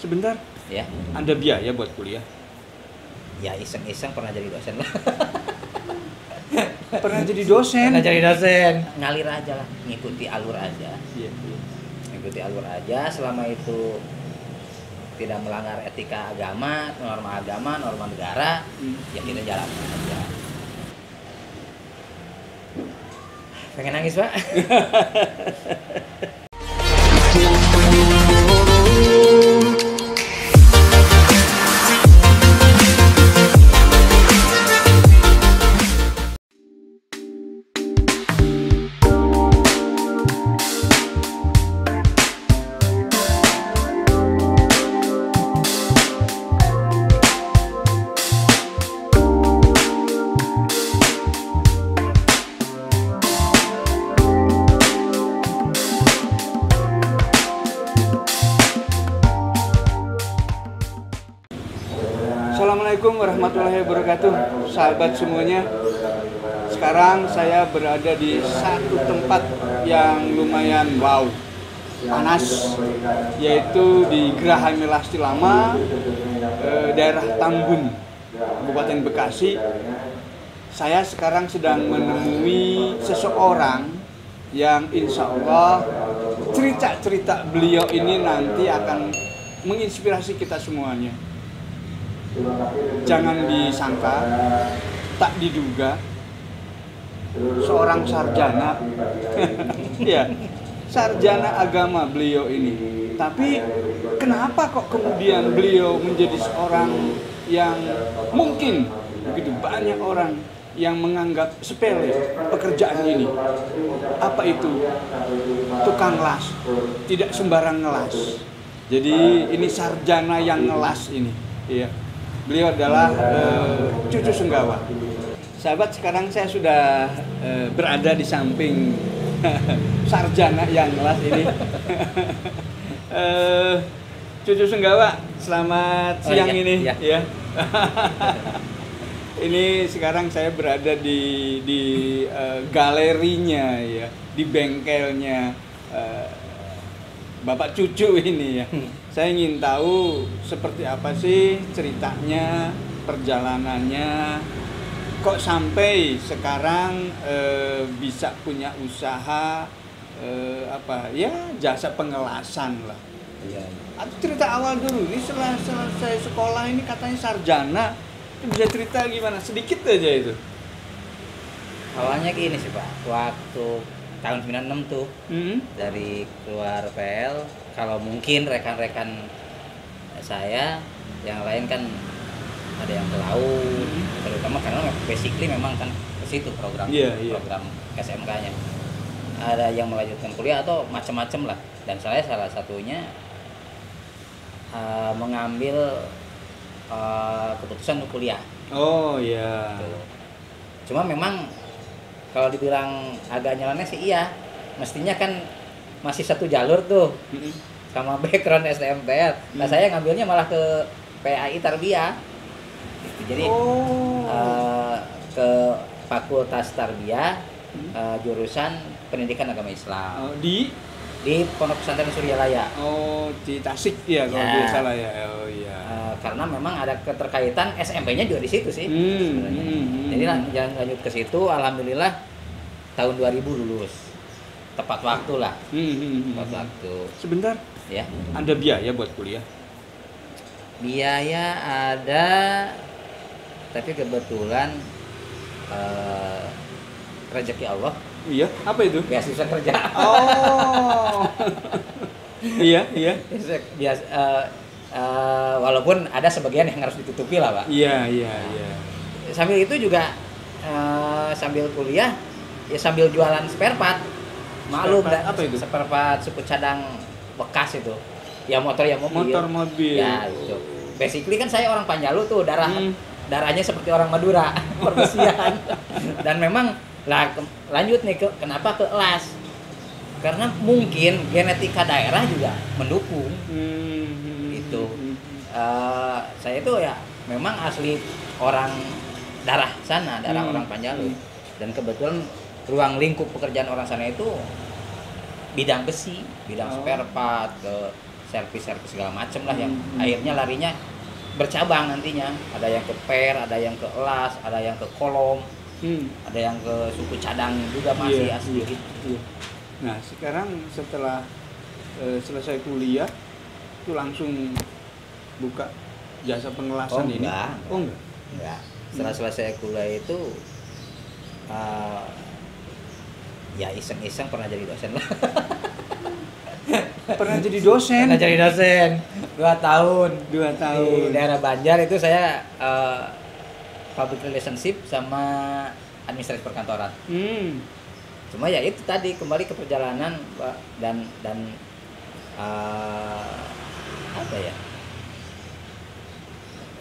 Sebentar, Ya, Anda biaya buat kuliah? ya iseng-iseng pernah jadi dosen lah. Pernah jadi dosen? Pernah jadi dosen. Ngalir aja lah, ngikuti alur aja. Iya. Ngikuti alur aja selama itu tidak melanggar etika agama, norma negara, ya kita jalan aja. Pengen nangis, Pak? Assalamualaikum warahmatullahi wabarakatuh, sahabat semuanya. Sekarang saya berada di satu tempat yang lumayan panas, yaitu di Geraha Melasti Lama, daerah Tambun, Kabupaten Bekasi. Saya sekarang sedang menemui seseorang yang insya Allah cerita-cerita beliau ini nanti akan menginspirasi kita semuanya. Jangan disangka, tak diduga, seorang sarjana, ya, sarjana agama beliau ini. Tapi kenapa kok kemudian beliau menjadi seorang yang mungkin begitu banyak orang yang menganggap sepele pekerjaan ini? Apa itu? Tukang las, tidak sembarang ngelas. Jadi ini sarjana yang ngelas ini, ya. Beliau adalah Cucu Senggawa. Sahabat, sekarang saya sudah berada di samping sarjana yang ngelas ini. Cucu Senggawa, selamat siang iya, ini. iya. Ya. Ini sekarang saya berada di galerinya, ya, di bengkelnya Bapak Cucu ini, ya. Saya ingin tahu seperti apa sih ceritanya, perjalanannya, kok sampai sekarang bisa punya usaha jasa pengelasan lah. Iya. Atau cerita awal dulu, ini setelah selesai sekolah ini katanya sarjana, bisa cerita gimana? Sedikit aja itu. Awalnya gini sih, Pak. Waktu tahun 96 tuh, dari keluar PL, kalau mungkin rekan-rekan saya yang lain kan ada yang ke laut, terutama karena basically memang kan ke situ program SMK-nya. Ada yang melanjutkan kuliah atau macam-macam lah, dan saya salah satunya mengambil keputusan untuk kuliah. Oh iya. Gitu. Cuma memang kalau dibilang agak nyeleneh sih iya, mestinya kan masih satu jalur tuh sama background STMPL. Nah saya ngambilnya malah ke PAI Tarbiyah. Jadi ke Fakultas Tarbiyah, jurusan Pendidikan Agama Islam. Di Pondok Pesantren Suryalaya. Oh, di Tasik ya kalau tidak salah ya. Oh iya. Karena memang ada keterkaitan SMP-nya juga di situ sih sebenarnya. Jadi jangan lanjut ke situ. Alhamdulillah tahun 2000 lulus. Tepat waktu lah. Tepat waktu. Sebentar. Ya. Anda biaya buat kuliah? Biaya ada, tapi kebetulan rezeki Allah. Iya, apa itu? Beasiswa kerja. Oh. Iya. Walaupun ada sebagian yang harus ditutupi lah, Pak. Iya. Sambil itu juga sambil kuliah, ya sambil jualan spare part. Maklum, apa itu? Spare part suku cadang bekas itu. Ya motor ya mobil. Ya itu. Basically kan saya orang Panjalu tuh, darahnya seperti orang Madura, perbesian. Dan memang lanjut nih kenapa ke las? Karena mungkin genetika daerah juga mendukung. Itu. Saya itu ya memang asli orang darah sana, orang Panjalu. Dan kebetulan ruang lingkup pekerjaan orang sana itu bidang besi, bidang spare part, ke servis segala macem lah yang akhirnya larinya bercabang nantinya. Ada yang ke per, ada yang ke elas, ada yang ke kolom, ada yang ke suku cadang juga masih asli gitu. Nah sekarang setelah selesai kuliah itu langsung buka jasa pengelasan ini? Enggak. Setelah selesai kuliah itu ya iseng-iseng pernah jadi dosen lah. Pernah jadi dosen? Pernah jadi dosen 2 tahun. 2 tahun. Di daerah Banjar itu saya public relationship sama administrasi perkantoran. Cuma ya itu tadi kembali ke perjalanan Pak, dan apa ya?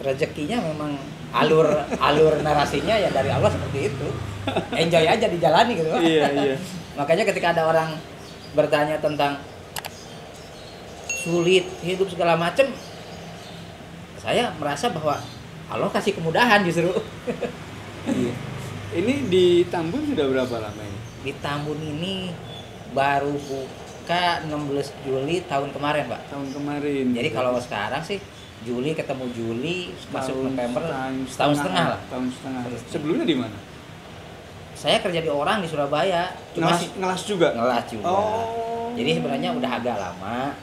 Rezekinya memang alur narasinya ya dari Allah seperti itu. Enjoy aja dijalani gitu. Iya. Makanya ketika ada orang bertanya tentang sulit hidup segala macam, saya merasa bahwa Allah kasih kemudahan justru. Iya. Ini di Tambun sudah berapa lama ini? Di Tambun ini baru buka 16 Juli tahun kemarin, Pak. Tahun kemarin. Jadi kalau sekarang sih Juli ketemu Juli, masuk November, setahun setengah lah. Tahun setengah. Sebelumnya di mana? Saya kerja di orang di Surabaya. Cuma ngelas juga? Ngelas juga. Oh. Jadi sebenarnya udah agak lama.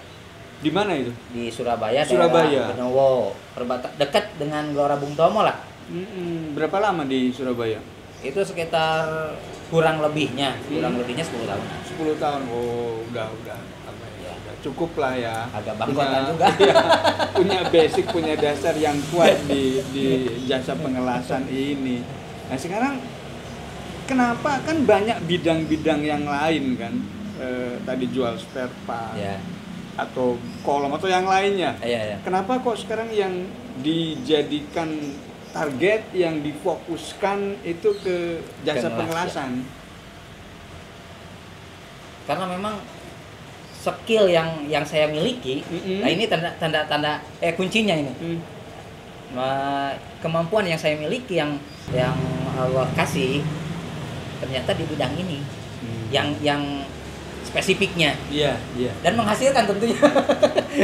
Di mana itu? Di Surabaya. Surabaya. Benowo, dekat dengan Gelora Bung Tomo lah. Berapa lama di Surabaya? Itu sekitar kurang lebihnya 10 tahun. 10 tahun. Oh, udah cukup lah ya. Agak bangkotan juga. Punya basic, punya dasar yang kuat di jasa pengelasan ini. Nah sekarang kenapa kan banyak bidang-bidang yang lain kan? Tadi jual spare part atau kolom atau yang lainnya. Kenapa kok sekarang yang dijadikan target, yang difokuskan itu ke jasa pengelasan? Karena memang skill yang saya miliki, nah ini tanda kuncinya ini. Kemampuan yang saya miliki yang Allah kasih ternyata di bidang ini, yang spesifiknya, dan menghasilkan tentunya.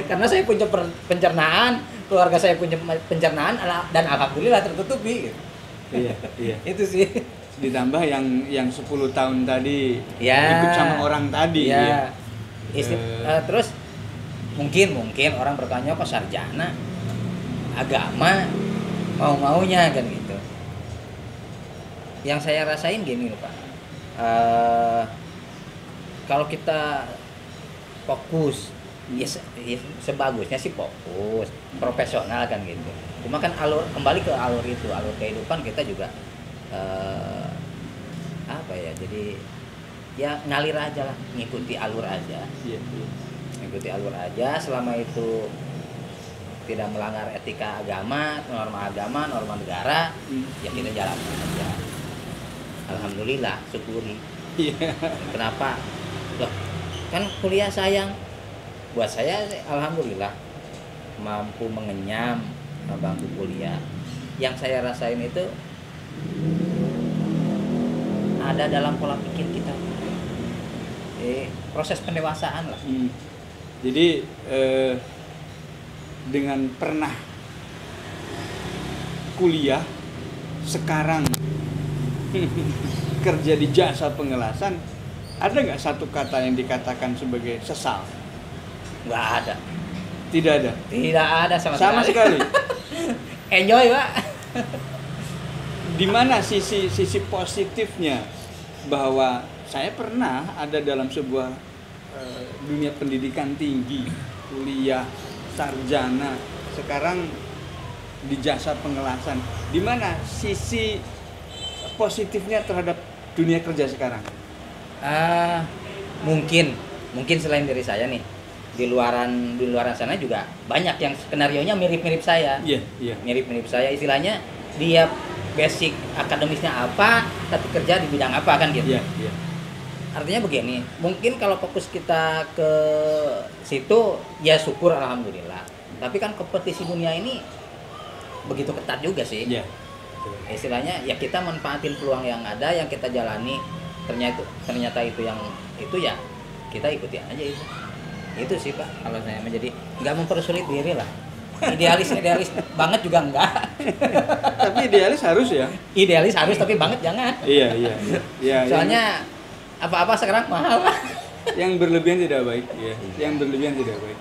Karena saya punya pencernaan, keluarga saya punya pencernaan, dan alhamdulillah tertutupi. Iya. Itu sih. Ditambah yang 10 tahun tadi ikut sama orang tadi. Terus mungkin orang bertanya kok sarjana agama mau-maunya kan gitu. Yang saya rasain gini loh Pak, kalau kita fokus ya sebagusnya sih fokus profesional kan gitu. Cuma kan kembali ke alur kehidupan kita juga jadi ya ngalir aja lah, ngikuti alur aja. Ngikuti alur aja selama itu tidak melanggar etika agama, norma negara, ya kita jalan aja. Alhamdulillah, syukuri. Kenapa? Loh, kan kuliah sayang. Buat saya alhamdulillah mampu mengenyam bangku kuliah. Yang saya rasain itu ada dalam pola pikir kita. Proses pendewasaan lah. Jadi dengan pernah kuliah, sekarang kerja di jasa pengelasan, ada nggak satu kata yang dikatakan sebagai sesal? Nggak ada. Tidak ada? Tidak ada sama sekali. Enjoy Pak. Di mana sisi positifnya bahwa saya pernah ada dalam sebuah dunia pendidikan tinggi, kuliah, sarjana, sekarang di jasa pengelasan. Di mana sisi positifnya terhadap dunia kerja sekarang? Mungkin selain dari saya nih, di luaran sana juga banyak yang skenarionya mirip-mirip saya. Mirip-mirip saya, istilahnya dia basic akademisnya apa, tapi kerja di bidang apa kan gitu. Artinya begini, mungkin kalau fokus kita ke situ ya syukur alhamdulillah. Tapi kan kompetisi dunia ini begitu ketat juga sih. Istilahnya ya kita manfaatin peluang yang ada, yang kita jalani. Ternyata itu yang itu ya kita ikuti aja itu. Itu sih Pak, kalau saya menjadi nggak mempersulit diri lah. Idealis banget juga enggak. Tapi idealis harus ya. Idealis harus, tapi banget jangan. Iya. Soalnya apa-apa sekarang mahal. Yang berlebihan tidak baik, ya. Yang berlebihan tidak baik.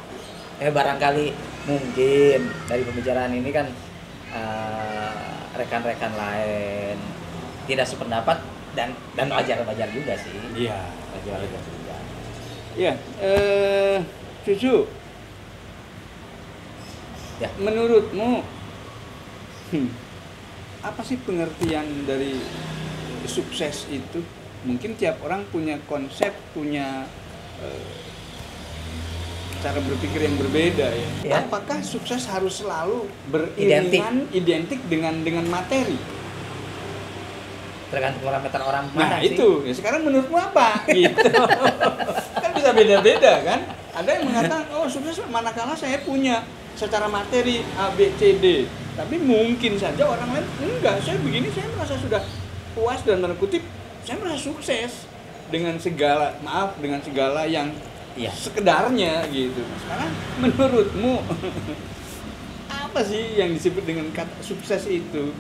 Barangkali mungkin dari pembicaraan ini kan rekan-rekan lain tidak sependapat dan wajar juga sih. Iya. Wajar juga. Iya, Cucu. Ya. Menurutmu apa sih pengertian dari sukses itu? Mungkin tiap orang punya konsep, punya cara berpikir yang berbeda ya. Apakah sukses harus selalu beriringan identik dengan materi? Tergantung parameter orang mana sih? Itu. Ya sekarang menurutmu apa? Gitu. Kan bisa beda-beda kan? Ada yang mengatakan, oh sukses manakala saya punya secara materi A, B, C, D. Tapi mungkin saja orang lain, enggak, saya begini saya merasa sudah puas dan tanda kutip, saya merasa sukses dengan segala yang sekedarnya gitu. Sekarang menurutmu apa sih yang disebut dengan kata sukses itu?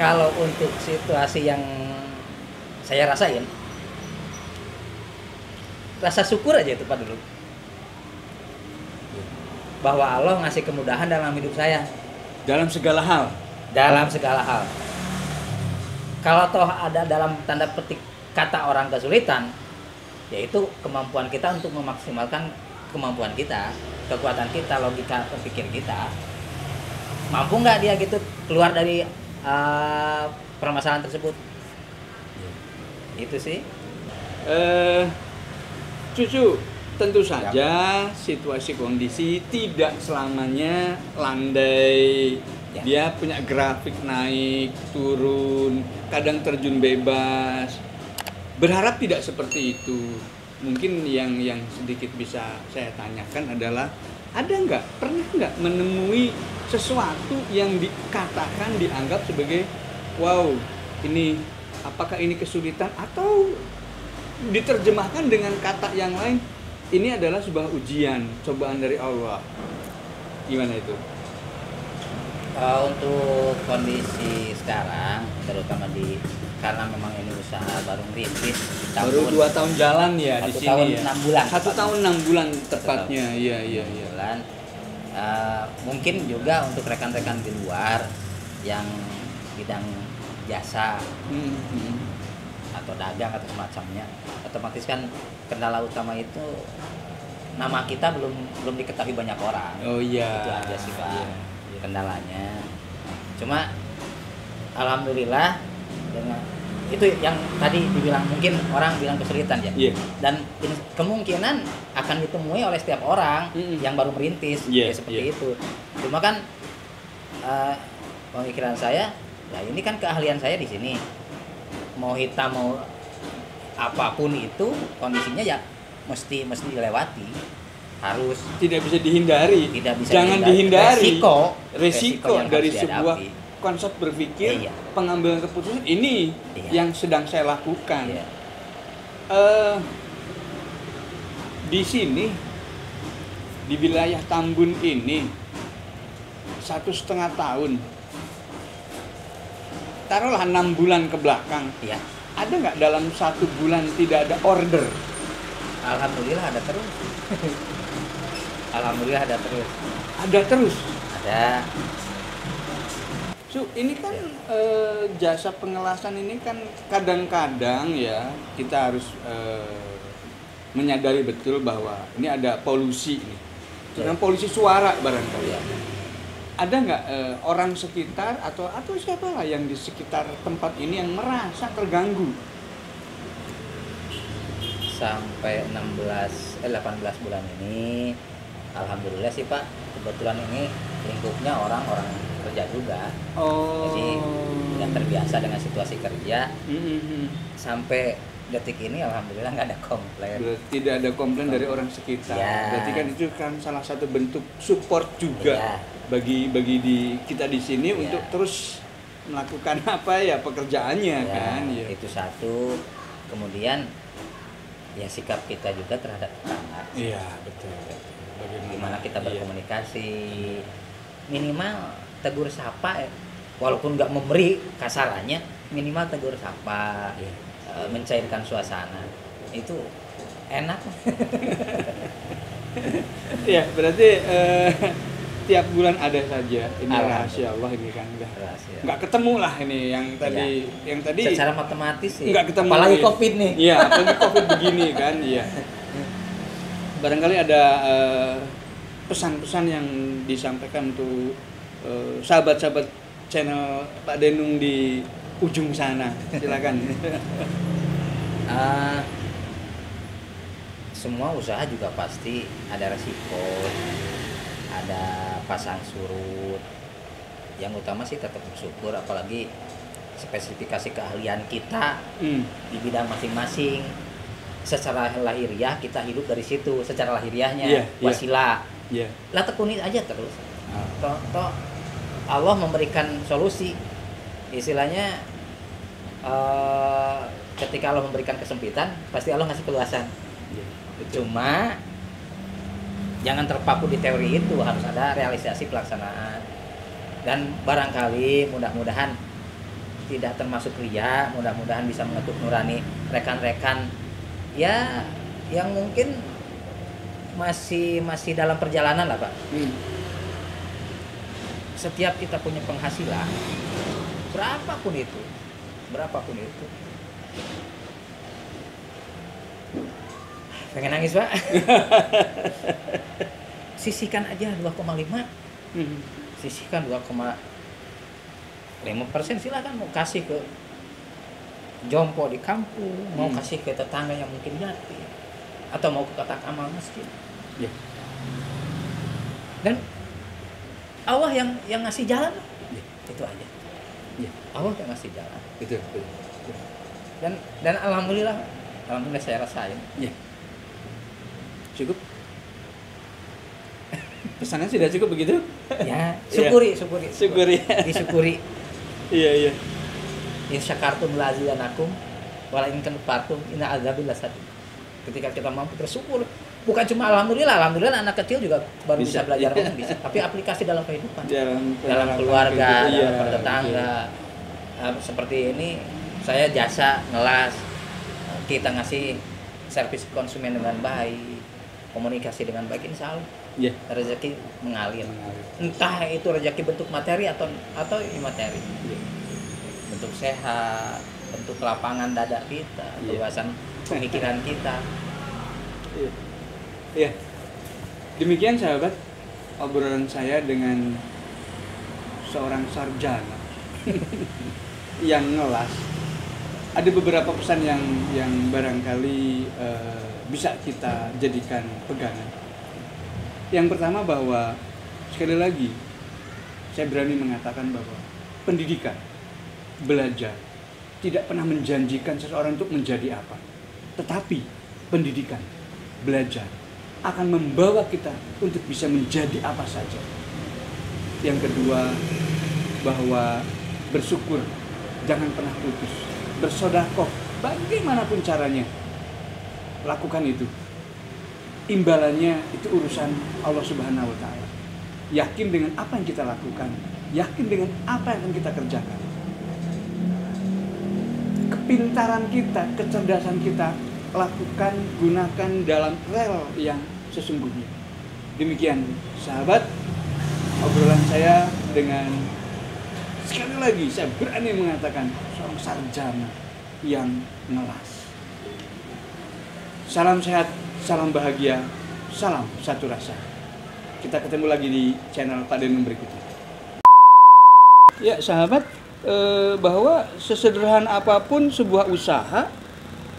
Kalau untuk situasi yang saya rasain, rasa syukur aja itu Pak dulu, bahwa Allah ngasih kemudahan dalam hidup saya dalam segala hal. Kalau toh ada dalam tanda petik kata orang kesulitan, yaitu kemampuan kita untuk memaksimalkan kemampuan kita, kekuatan kita, logika berpikir kita. Mampu nggak dia gitu keluar dari permasalahan tersebut? Itu sih. Cucu, tentu saja situasi kondisi tidak selamanya landai. Dia punya grafik naik, turun, kadang terjun bebas. Berharap tidak seperti itu. Mungkin yang sedikit bisa saya tanyakan adalah, pernah nggak menemui sesuatu yang dikatakan, dianggap sebagai wow, apakah ini kesulitan, atau diterjemahkan dengan kata yang lain, ini adalah sebuah ujian, cobaan dari Allah. Gimana itu? Untuk kondisi sekarang, terutama karena memang ini usaha baru rintis, baru 2 tahun jalan ya di sini. 1 tahun 6 bulan. 1 tahun 6 bulan tepatnya. Iya. Mungkin juga untuk rekan-rekan di luar yang bidang jasa atau dagang atau semacamnya, otomatis kan kendala utama itu nama kita belum diketahui banyak orang. Oh iya. Itu aja sih Pak. Kendalanya. Cuma alhamdulillah dengan itu yang tadi dibilang, mungkin orang bilang kesulitan ya. Dan kemungkinan akan ditemui oleh setiap orang yang baru merintis seperti itu. Cuma kan pemikiran saya, ya ini kan keahlian saya di sini. Mau hitam mau apapun itu kondisinya ya mesti dilewati. Harus, tidak bisa dihindari. Jangan dihindari resiko dari sebuah konsep berpikir, pengambilan keputusan ini yang sedang saya lakukan. Di sini, di wilayah Tambun ini 1,5 tahun, taruhlah 6 bulan ke belakang, ada nggak dalam 1 bulan tidak ada order? Alhamdulillah ada terus. Alhamdulillah ada terus. Ada terus. Ada. Ini kan jasa pengelasan ini kan kadang-kadang ya kita harus menyadari betul bahwa ini ada polusi nih. Dengan polusi suara barangkali. Ada nggak orang sekitar atau siapalah yang di sekitar tempat ini yang merasa terganggu? Sampai 18 bulan ini alhamdulillah sih Pak, kebetulan ini lingkupnya orang-orang kerja juga. Jadi sudah terbiasa dengan situasi kerja. Sampai detik ini alhamdulillah nggak ada komplain. Tidak ada komplain dari orang sekitar. Berarti kan itu kan salah satu bentuk support juga bagi kita di sini untuk terus melakukan pekerjaannya kan. Itu satu. Kemudian ya sikap kita juga terhadap tetangga. Iya, betul. Bagaimana kita berkomunikasi, minimal tegur sapa, walaupun nggak memberi kasarannya, minimal tegur sapa, mencairkan suasana, itu enak. Ya, berarti tiap bulan ada saja ini rahasia Allah ini kan nggak ketemu lah ini yang tadi secara matematis sih nggak ketemu, apalagi COVID nih. Iya, apalagi COVID begini kan. Iya, barangkali ada pesan-pesan yang disampaikan untuk sahabat-sahabat channel Pak Denung di ujung sana, silakan. Semua usaha juga pasti ada resiko, ada pasang surut. Yang utama sih tetap bersyukur, apalagi spesifikasi keahlian kita di bidang masing-masing. Secara lahiriah kita hidup dari situ, secara lahiriahnya wasilah. Lah tekuni aja terus. Toh Allah memberikan solusi. Istilahnya ketika Allah memberikan kesempitan, pasti Allah ngasih keluasan. Cuma jangan terpaku di teori itu, harus ada realisasi pelaksanaan. Dan barangkali mudah-mudahan tidak termasuk riya, mudah-mudahan bisa mengetuk nurani rekan-rekan ya yang mungkin masih dalam perjalanan lah Pak. Setiap kita punya penghasilan berapapun itu pengen nangis Pak. Sisihkan aja 2,5. Sisihkan 2,5%, silakan mau kasih ke jompo di kampung, mau kasih ke tetangga yang mungkin yatim, atau mau ke kotak amal masjid. Dan Allah yang ngasih jalan. Itu aja. Allah yang ngasih jalan. Betul. Dan alhamdulillah saya rasain. Cukup. Pesannya sudah cukup begitu? Ya, syukuri. Disyukuri. Iya. In syakartum la azidanakum wala in kafartum inna azabi lasadid. Ketika kita mampu bersyukur, bukan cuma alhamdulillah anak kecil juga baru bisa belajar ngomong bisa, tapi aplikasi dalam kehidupan. Dalam keluarga, dalam bertetangga. Seperti ini saya jasa ngelas, kita ngasih servis konsumen dengan baik, komunikasi dengan baik, insya Allah rezeki mengalir. Entah itu rezeki bentuk materi atau imateri, bentuk sehat, bentuk kelapangan dada kita, keluasan pemikiran kita. Demikian sahabat obrolan saya dengan seorang sarjana yang ngelas. Ada beberapa pesan yang barangkali bisa kita jadikan pegangan. Yang pertama bahwa sekali lagi saya berani mengatakan bahwa pendidikan, belajar tidak pernah menjanjikan seseorang untuk menjadi apa. Tetapi pendidikan, belajar akan membawa kita untuk bisa menjadi apa saja. Yang kedua, bahwa bersyukur jangan pernah putus. Bersedekah bagaimanapun caranya, lakukan itu. Imbalannya itu urusan Allah Subhanahu wa Ta'ala. Yakin dengan apa yang kita lakukan, yakin dengan apa yang akan kita kerjakan. Kepintaran kita, kecerdasan kita, lakukan, gunakan dalam rel yang sesungguhnya. Demikian sahabat obrolan saya dengan, sekali lagi saya berani mengatakan, seorang sarjana yang ngelas. Salam sehat, salam bahagia, salam satu rasa. Kita ketemu lagi di channel Pak Denung berikutnya. Ya sahabat, bahwa sesederhana apapun sebuah usaha,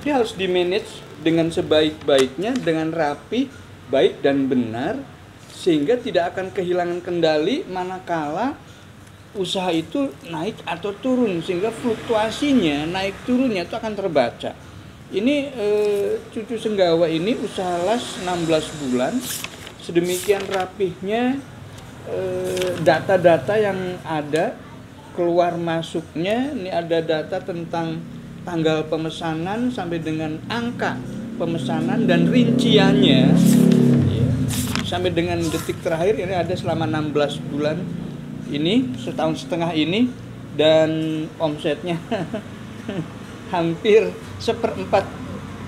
dia harus di-manage dengan sebaik-baiknya, dengan rapi, baik dan benar, sehingga tidak akan kehilangan kendali manakala usaha itu naik atau turun, sehingga fluktuasinya naik turunnya itu akan terbaca. Ini Cucu Senggawa ini usaha las 16 bulan, sedemikian rapihnya data-data yang ada keluar masuknya. Ini ada data tentang tanggal pemesanan sampai dengan angka pemesanan dan rinciannya ya, sampai dengan detik terakhir ini ada selama 16 bulan ini, setahun setengah ini, dan omsetnya hampir 1/4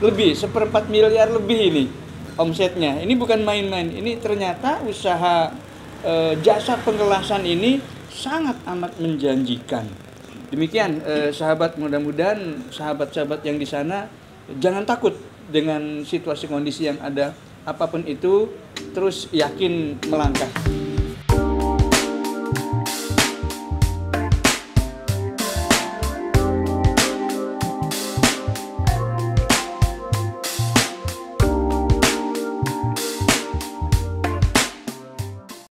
miliar lebih ini omsetnya. Ini bukan main-main, ini ternyata usaha jasa pengelasan ini sangat amat menjanjikan. Demikian sahabat, mudah-mudahan sahabat-sahabat yang di sana jangan takut dengan situasi kondisi yang ada, apapun itu, terus yakin melangkah.